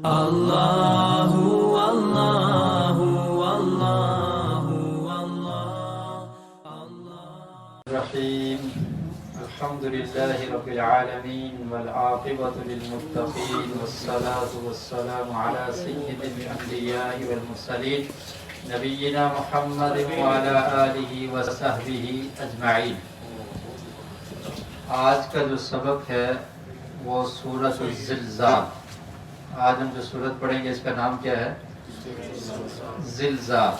اللہ اللہ اللہ الرحیم الحمد للہ رب العالمین والعاقبۃ للمتقین والصلاة والسلام علی سید الانبیاء والمرسلین نبینا محمد وعلی آلہ وصحبہ اجمعین۔ آج کا جو سبق ہے وہ سورۃ الزلزال۔ آج ہم جو سورت پڑھیں گے اس کا نام کیا ہے؟ زلزال،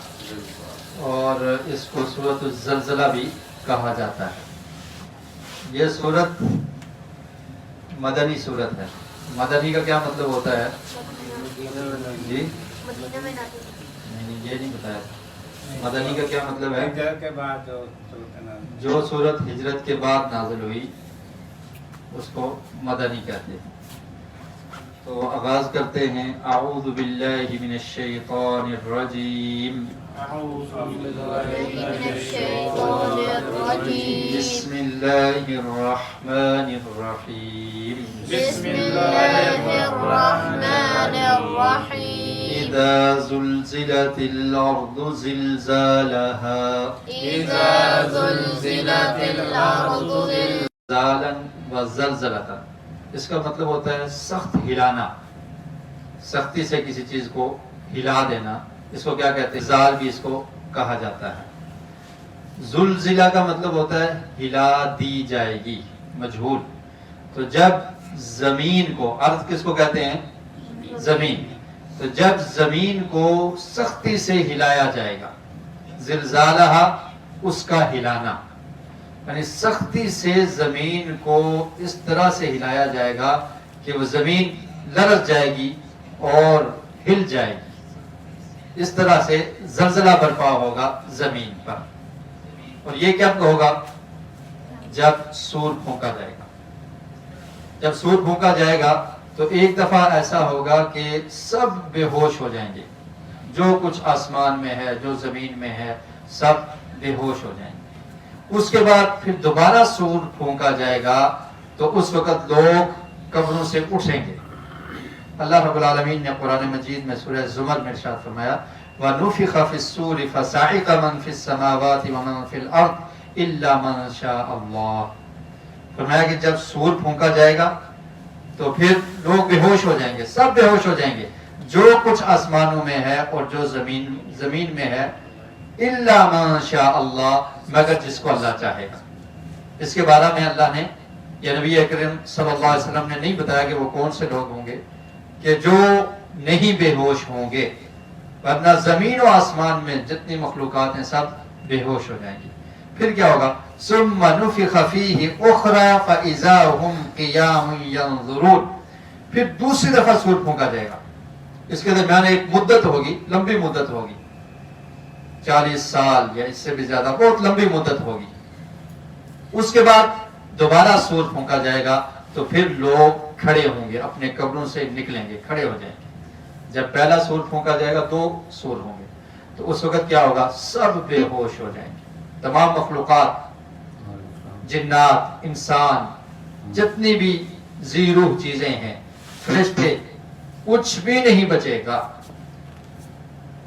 اور اس کو سورۃ الزلزلہ بھی کہا جاتا ہے۔ یہ سورت مدنی سورت ہے۔ مدنی کا کیا مطلب ہوتا ہے؟ جی نہیں، یہ نہیں بتایا۔ مدنی کا کیا مطلب ہے؟ جو سورت ہجرت کے بعد نازل ہوئی اس کو مدنی کہتے ہیں۔ تو آغاز کرتے ہیں۔ اعوذ باللہ من الشیطان الرجیم، بسم اللہ الرحمن الرحیم، اذا زلزلت الارض زلزالها، زلزالا و زلزلتا۔ اس کا مطلب ہوتا ہے سخت ہلانا، سختی سے کسی چیز کو ہلا دینا۔ اس کو کیا کہتے ہیں؟ زلزال بھی اس کو کہا جاتا ہے۔ زلزلہ کا مطلب ہوتا ہے ہلا دی جائے گی، مجہول۔ تو جب زمین کو، ارض کس کو کہتے ہیں؟ زمین۔ تو جب زمین کو سختی سے ہلایا جائے گا، زلزالہ اس کا ہلانا، یعنی سختی سے زمین کو اس طرح سے ہلایا جائے گا کہ وہ زمین لرز جائے گی اور ہل جائے گی۔ اس طرح سے زلزلہ برپا ہوگا زمین پر۔ اور یہ کب ہوگا؟ جب سور پھونکا جائے گا۔ جب سور پھونکا جائے گا تو ایک دفعہ ایسا ہوگا کہ سب بے ہوش ہو جائیں گے، جو کچھ آسمان میں ہے، جو زمین میں ہے، سب بے ہوش ہو جائیں گے۔ اس کے بعد پھر دوبارہ سور پھونکا جائے گا تو اس وقت لوگ قبروں سے اٹھیں گے۔ اللہ رب العالمین نے قرآن مجید میں سورہ زمر میں ارشاد فرمایا وَنُفِخَ فِي الصُّورِ فَصَعِقَ مَن فِي السَّمَاوَاتِ وَمَن فِي الْأَرْضِ إِلَّا مَن شَاءَ اللَّهُ۔ فرمایا کہ جب سور پھونکا جائے گا تو پھر لوگ بے ہوش ہو جائیں گے، سب بے ہوش ہو جائیں گے، جو کچھ آسمانوں میں ہے اور جو زمین میں ہے، الا ما شاء اللہ، مگر جس کو اللہ چاہے گا۔ اس کے بارے میں اللہ نے یا نبی اکرم صلی اللہ علیہ وسلم نے نہیں بتایا کہ وہ کون سے لوگ ہوں گے کہ جو نہیں بے ہوش ہوں گے، ورنہ زمین و آسمان میں جتنی مخلوقات ہیں سب بے ہوش ہو جائیں گی۔ پھر کیا ہوگا؟ ثم نفخ فیہ اخری فاذا هم قیام ینظرون۔ پھر دوسری دفعہ سور پھونکا جائے گا۔ اس کے درمیان ایک مدت ہوگی، لمبی مدت ہوگی، 40 سال یا اس سے بھی زیادہ، بہت لمبی مدت ہوگی۔ اس کے بعد دوبارہ سور پھونکا جائے گا تو پھر لوگ کھڑے ہوں گے، اپنے قبروں سے نکلیں گے، کھڑے ہو جائیں گے۔ جب پہلا سور پھونکا جائے گا 2 سور ہوں گے، تو اس وقت کیا ہوگا؟ سب بے ہوش ہو جائیں گے۔ تمام مخلوقات، جنات، انسان، جتنی بھی ذی روح چیزیں ہیں، فرشتے، کچھ بھی نہیں بچے گا۔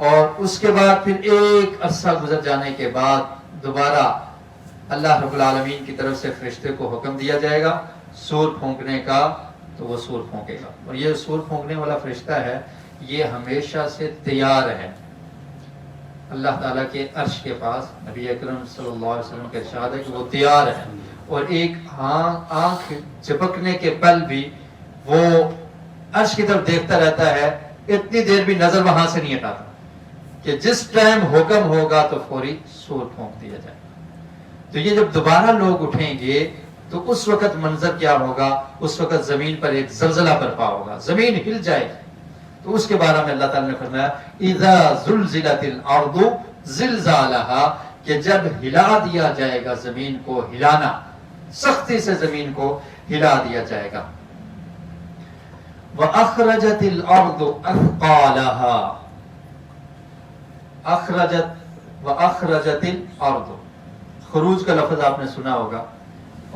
اور اس کے بعد پھر ایک عرصہ گزر جانے کے بعد دوبارہ اللہ رب العالمین کی طرف سے فرشتے کو حکم دیا جائے گا سور پھونکنے کا، تو وہ سور پھونکے گا۔ اور یہ سور پھونکنے والا فرشتہ ہے، یہ ہمیشہ سے تیار ہے اللہ تعالیٰ کے عرش کے پاس۔ نبی اکرم صلی اللہ علیہ وسلم کا ارشاد ہے کہ وہ تیار ہے، اور ایک آنکھ جھپکنے کے پل بھی وہ عرش کی طرف دیکھتا رہتا ہے، اتنی دیر بھی نظر وہاں سے نہیں ہٹاتا کہ جس ٹائم حکم ہوگا تو فوری سور پھونک دیا جائے گا۔ تو یہ جب دوبارہ لوگ اٹھیں گے تو اس وقت منظر کیا ہوگا؟ اس وقت زمین پر ایک زلزلہ برپا ہوگا، زمین ہل جائے گی۔ تو اس کے بارے میں اللہ تعالیٰ نے فرمایا اذا زلزلت الارض زلزالها، کہ جب ہلا دیا جائے گا زمین کو ہلانا، سختی سے زمین کو ہلا دیا جائے گا۔ وَأَخْرَجَتِ الْأَرْضُ أَثْقَالَهَا، وَأَخْرَجَتِ الْأَرْضُ، خروج کا لفظ آپ نے سنا ہوگا،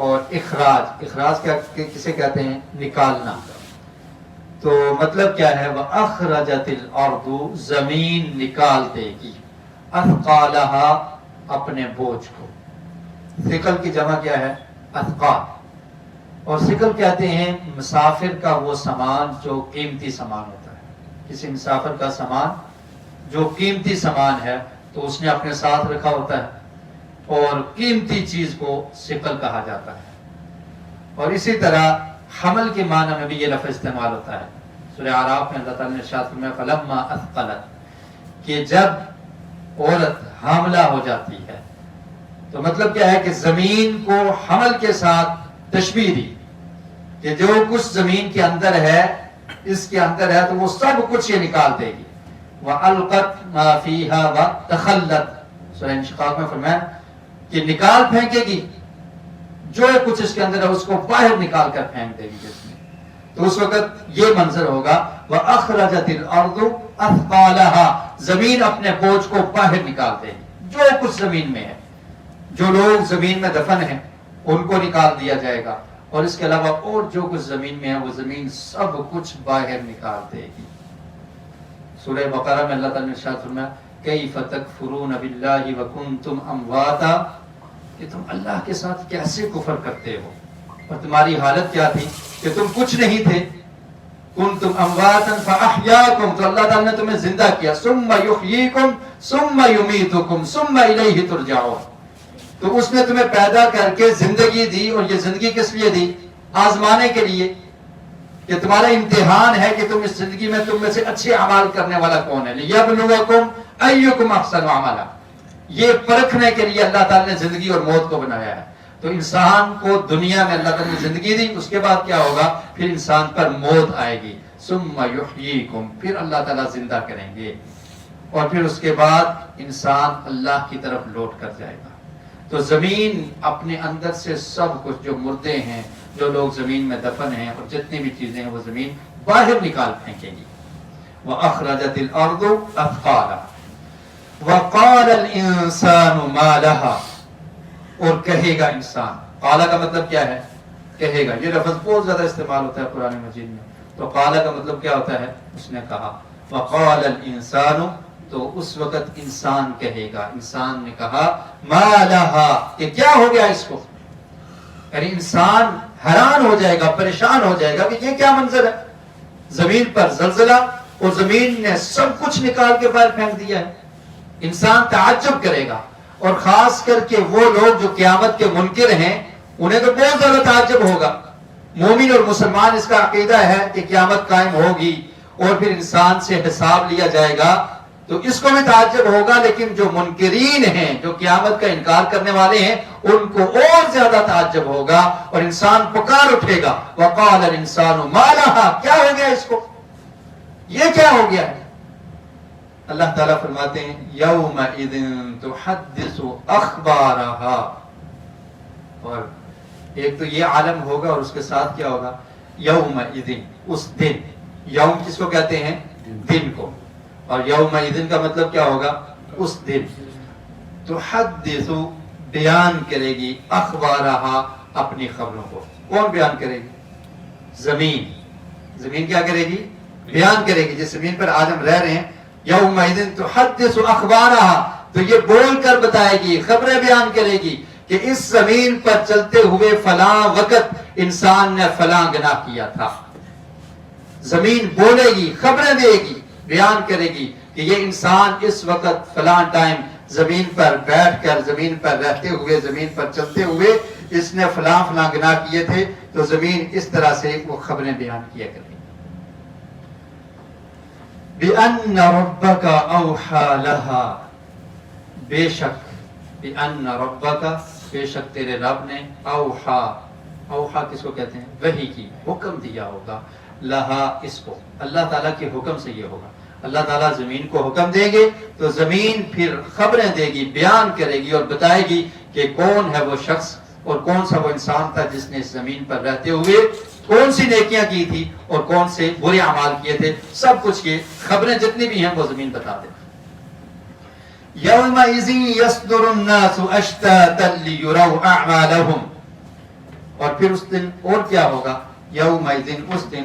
اور اخراج کیا کسے کہتے ہیں؟ نکالنا۔ تو مطلب کیا ہے؟ وَأَخْرَجَتِ الْأَرْضُ زمین نکال دے گی، اثقالها اپنے بوجھ کو. ثقل کی جمع کیا ہے؟ اثقال. اور ثقل کہتے ہیں مسافر کا وہ سامان جو قیمتی سامان ہوتا ہے. کسی مسافر کا سامان جو قیمتی سامان ہے تو اس نے اپنے ساتھ رکھا ہوتا ہے، اور قیمتی چیز کو ثقل کہا جاتا ہے. اور اسی طرح حمل کے معنی میں بھی یہ لفظ استعمال ہوتا ہے. سورہ اعراف میں اللہ تعالیٰ نے ارشاد فرمایا فلما اثقلت، کہ جب عورت حاملہ ہو جاتی ہے. تو مطلب کیا ہے کہ زمین کو حمل کے ساتھ تشبیہ دی کہ جو کچھ زمین کے اندر ہے، اس کے اندر ہے، تو وہ سب کچھ یہ نکال دے گی. وَأَلْقَتْ مَا فِيهَا وَتَخَلَّتْ، سورہ انشقاق میں فرمایا کہ نکال پھینکے گی جو کچھ اس کے اندر ہے، اس کو باہر نکال کر پھینک دے گی جس میں. تو اس وقت یہ منظر ہوگا وَأَخْرَجَتِ الْأَرْضُ أَثْقَالَهَا، زمین اپنے بوجھ کو باہر نکال دے گی. جو کچھ زمین میں ہے، جو لوگ زمین میں دفن ہیں ان کو نکال دیا جائے گا، اور اس کے علاوہ اور جو کچھ زمین میں ہے وہ زمین سب کچھ باہر نکال دے گی. سورہ بقرہ میں اللہ تعالیٰ نے ارشاد فرمایا کیف تکفرون باللہ وکنتم امواتا، کہ تم اللہ کے ساتھ کیسے کفر کرتے ہو اور تمہاری حالت کیا تھی کہ تم کچھ نہیں تھے. کنتم امواتا فاحیاکم، تو اللہ تعالیٰ نے تمہیں زندہ کیا. ثم یحییکم ثم یمیتکم ثم الیہ ترجعون، تو اس نے تمہیں پیدا کر کے زندگی دی، اور یہ زندگی کس لیے دی؟ آزمانے کے لیے، کہ تمہارا امتحان ہے کہ تم اس زندگی میں تم میں سے اچھے اعمال کرنے والا کون ہے. لیبلوکم ایکم احسن عملا، یہ پرکھنے کے لیے اللہ تعالیٰ نے زندگی اور موت کو بنایا ہے. تو انسان کو دنیا میں اللہ تعالیٰ نے زندگی دی، اس کے بعد کیا ہوگا؟ پھر انسان پر موت آئے گی. ثم یحییکم، پھر اللہ تعالیٰ زندہ کریں گے، اور پھر اس کے بعد انسان اللہ کی طرف لوٹ کر جائے گا. تو زمین اپنے اندر سے سب کچھ، جو مردے ہیں، جو لوگ زمین میں دفن ہیں، اور جتنی بھی چیزیں ہیں وہ زمین باہر نکال پھینکے گی. وَأَخْرَجَتِ الْأَرْضُ أَثْقَالَهَا وَقَالَ الْإِنسَانُ مَا لَهَا، اور کہے گا انسان. قالا کا مطلب کیا ہے؟ کہے گا. یہ لفظ بہت زیادہ استعمال ہوتا ہے قرآن مجید میں. تو قالا کا مطلب کیا ہوتا ہے؟ اس نے کہا. وَقَالَ الْإِنسَانُ، تو اس وقت انسان کہے گا، انسان نے کہا ما لہا، کہ کیا ہو گیا اس کو. یعنی انسان حیران ہو جائے گا، پریشان ہو جائے گا کہ یہ کیا منظر ہے. زمین پر زلزلہ، اور زمین نے سب کچھ نکال کے باہر پھینک دیا ہے. انسان تعجب کرے گا، اور خاص کر کے وہ لوگ جو قیامت کے منکر ہیں انہیں تو بہت زیادہ تعجب ہوگا. مومن اور مسلمان اس کا عقیدہ ہے کہ قیامت قائم ہوگی اور پھر انسان سے حساب لیا جائے گا، تو اس کو بھی تعجب ہوگا. لیکن جو منکرین ہیں، جو قیامت کا انکار کرنے والے ہیں، ان کو اور زیادہ تعجب ہوگا، اور انسان پکار اٹھے گا وقال الانسان ما لها، کیا ہو گیا اس کو، یہ کیا ہو گیا ہے. اللہ تعالیٰ فرماتے ہیں یومئذ تحدث اخبارها، اور ایک تو یہ عالم ہوگا، اور اس کے ساتھ کیا ہوگا؟ یومئذ، اس دن. یوم کس کو کہتے ہیں؟ دن کو. اور یومئذ کا مطلب کیا ہوگا؟ اس دن. تحدث، بیان کرے گی، اخبارها، اپنی خبروں کو. کون بیان کرے گی؟ زمین. زمین کیا کرے گی؟ بیان کرے گی. جس زمین پر آج ہم رہ رہے ہیں، یومئذ تحدث اخبارها، تو یہ بول کر بتائے گی، خبریں بیان کرے گی کہ اس زمین پر چلتے ہوئے فلاں وقت انسان نے فلاں گناہ کیا تھا. زمین بولے گی، خبریں دے گی، بیان کرے گی کہ یہ انسان اس وقت فلاں ٹائم زمین پر بیٹھ کر، زمین پر رہتے ہوئے، زمین پر چلتے ہوئے اس نے فلاں فلاں گناہ کیے تھے. تو زمین اس طرح سے وہ خبریں بیان کیا کرے گی. بِأَنَّ رَبَّكَ أَوْحَى لَهَا، بے شک، بِأَنَّ رَبَّكَ، بے شک تیرے رب نے، اوحا، اوحا کس کو کہتے ہیں؟ وحی کی، حکم دیا ہوگا، لہا، اس کو. اللہ تعالیٰ کے حکم سے یہ ہوگا. اللہ تعالیٰ زمین کو حکم دیں گے تو زمین پھر خبریں دے گی، بیان کرے گی، اور بتائے گی کہ کون ہے وہ شخص اور کون سا وہ انسان تھا جس نے اس زمین پر رہتے ہوئے کون سی نیکیاں کی تھی اور کون سے برے اعمال کیے تھے. سب کچھ یہ خبریں جتنی بھی ہیں وہ زمین بتا دے. یومئذ یصدر الناس اشتاتا لیروا اعمالهم، اور پھر اس دن اور کیا ہوگا؟ یومئذ، اس دن،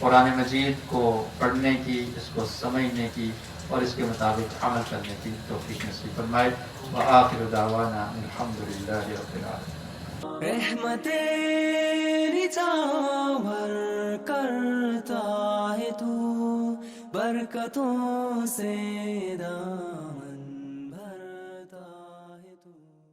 قرآن مجید کو پڑھنے کی، اس کو سمجھنے کی اور اس کے مطابق عمل کرنے کی توفیق نصیب فرمائے۔ وآخر دعوانا الحمدللہ رب العالمین۔ رحمتیں نچاور کرتا ہے تو برکتوں سے دامن